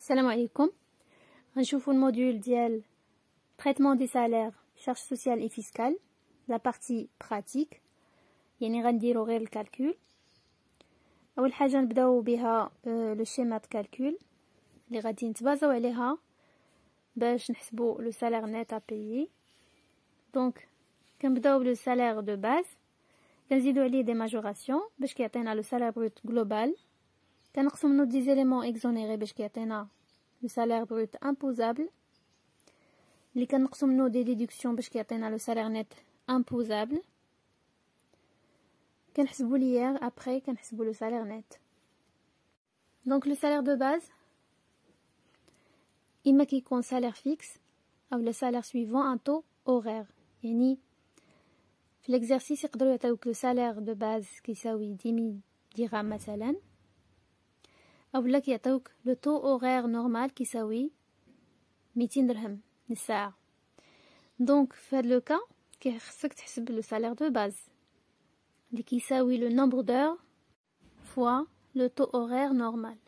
السلام عليكم. غنشوفوا الموديول ديال traitement des salaires charges sociales et fiscales, la partie pratique. يعني غنديروا غير الكالكول. اول حاجه نبداو بها لو شيما د كالكول اللي غادي نتبازاو عليها باش نحسبوا لو سالير نيت ا بايي. دونك كنبداو بلو سالير دو باز، كنزيدو عليه دي ماجوراسيون باش كيعطينا لو سالير بروت جلوبال، كنقسم منو دي زيليمون اكزونيري باش كيعطينا لو سالير بروت امبوزابل، اللي كنقسم منو دي ديدكسيون باش كيعطينا لو سالير نيت امبوزابل. كنحسبو ليير ابري كنحسبو لو سالير نيت. دونك لو سالير دو باز اما كيكون سالير فيكس او لو سالير سويفون ان تو اورير، يعني في الاكزرسيس يقدروا يعطيوك لو سالير دو باز كيساوي 10000 درهم مثلا، او لا كيعطيوك لو تو اورير نورمال كيساوي 200 درهم للساعه. دونك في هذا لو كا خصك تحسب لو سالير دو باز اللي كيساوي لو نومبر دور فوا لو تو اورير نورمال،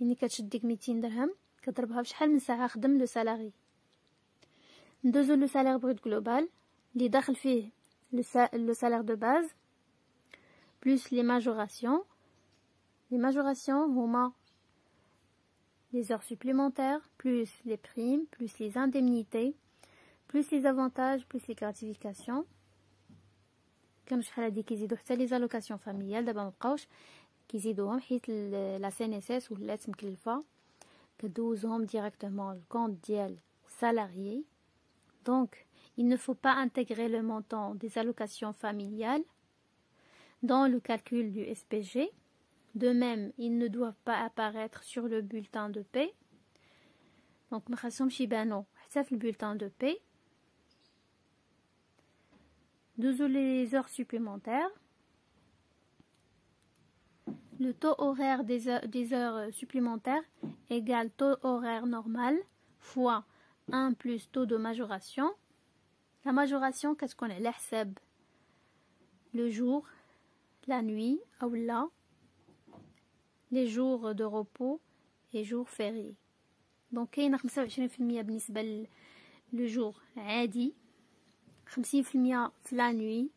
يعني كتشد ديك 200 درهم كضربها بشحال من ساعه خدم لو سالاري. ندوزو لو سالير بروت جلوبال اللي داخل فيه لو سالير دو باز بلس لي ماجوراسيون. لي ماجوراسيون هما les heures supplémentaires, plus les primes, plus les indemnités, plus les avantages, plus les gratifications. كانوا شحال هادي كيزيدوا حتى لي زالوكاسيون فاميال، دابا مبقاوش كيزيدوهم حيت لا سي ان اس اس ولات مكلفه، كدوزهم ديريكتومون الكونط ديال salarié. Donc il ne faut pas intégrer le montant des allocations familiales dans le calcul du SPG. De même, ils ne doivent pas apparaître sur le bulletin de paie. Donc, ما خاصهمش يبانو حتى في bulletin de paie. Douzou les heures supplémentaires. Le taux horaire des heures supplémentaires égale taux horaire normal fois 1 plus taux de majoration. La majoration, qu'est-ce qu'on a? La حساب le jour, la nuit, ou là, les jours de repos et jours fériés. Donc كاين 25% بالنسبه لو جور عادي، 50% في لا نوي،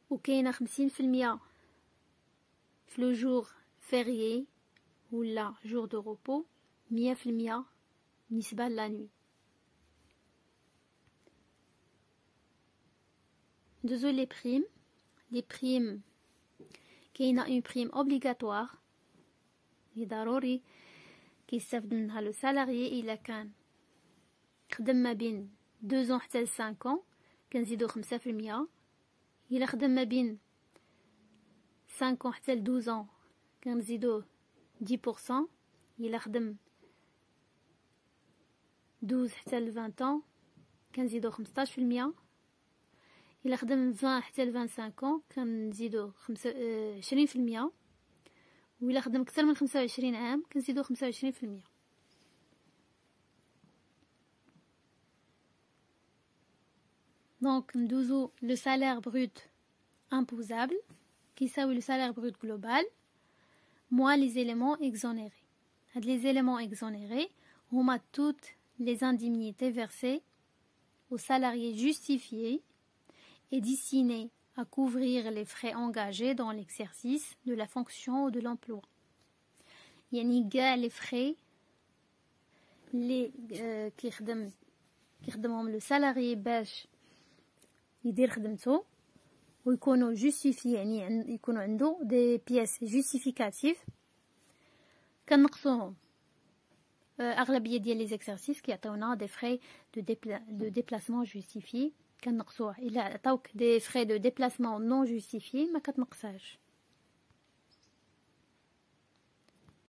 وكاينه 50% في لو جور فيريي ولا جور دو روبو، 100% بالنسبه لا نوي. دوزو لي بريم. لي بريم كاينه اون بريم اوبليغاتوار اللي ضروري كيستافد منها لو سالاريي الا كان خدم ما بين 2 ans حتى ل 5 ans كنزيدو 5%، الا خدم ما بين 5 ans حتى ل 12 ans كنزيدو 10%، الا خدم 12 حتى ل 20 ans كنزيدو 15%، الا خدم 20 حتى ل 25 ans كنزيدو 20%، وإلا خدم أكثر من 25 عام كنزيدو 25%. دونك ندوزو لو سالير بروت امبوزابل كيساوي لو سالير بروت جلوبال موان لي زيليمون اكزونيري. هاد لي زيليمون اكزونيري هما توت لي اندemnités versées aux salariés justifiés et destinés à couvrir les frais engagés dans l'exercice de la fonction ou de l'emploi. يعني كاع لي فري اللي كيخدمهم لو سالاري باش يدير خدمته ويكونوا جوستيفي، يعني يكونوا عنده دي بياس جوستيفيكاتيف، كنقصوهم. اغلبيه ديال لي زيكسيرسيس كيعطيونا دي فري دو ديبلاسمون جوستيفي كنقصوه. الا عطاوك دي فري دو ديبلاسمون نون جوستيفي ما كتنقصهاش.